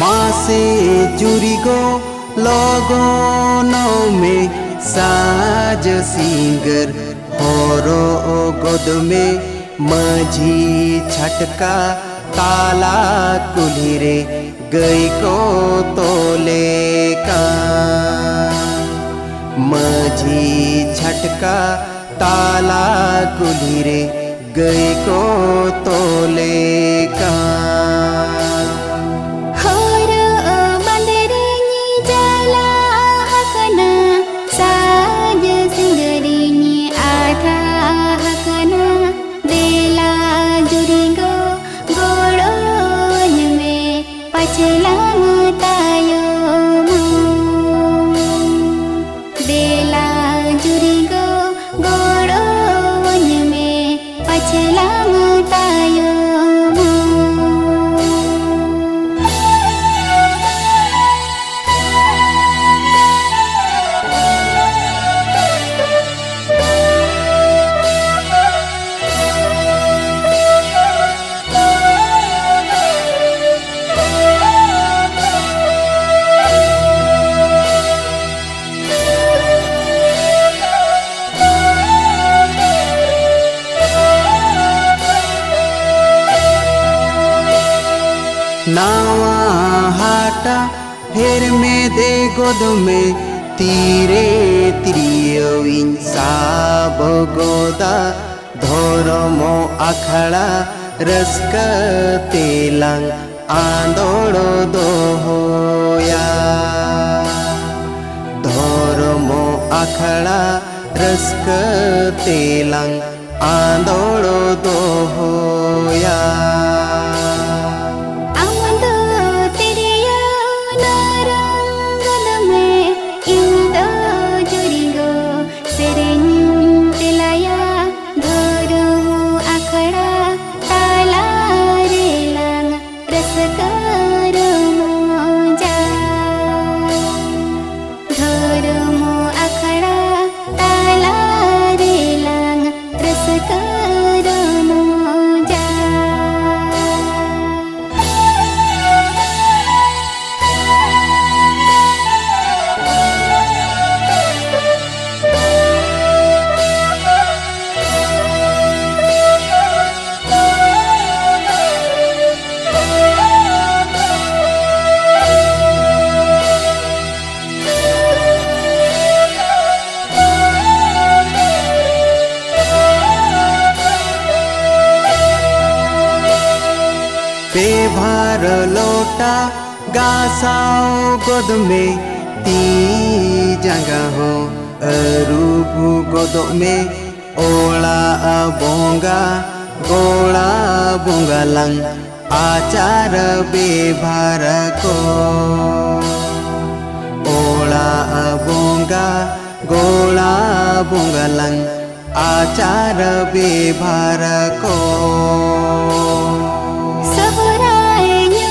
मासे जुरी गो लगनो में साज सिंगर होरो गोद में माझी छटका ताला कुल्ही रे गई को तोले का माझी छटका ताला कुल्ही रे गई को तोले का नावा हाटा हेर में दे गोद में तीरे तिरियोइन साब गोदा धर्मो अखड़ा रस्क तेलंग आंदोड़ो दोहोया धर्मो अखड़ा रस्क तेलंग आंदोड़ो दोहोया बेभार लोटा गासाओ गोद में ती जगह हो अरूबू गोद में ओला बोंगा गोला बोंगा लंग आचार बेभार को ओला बोंगा गोला बोंगा लंग आचार बेभार को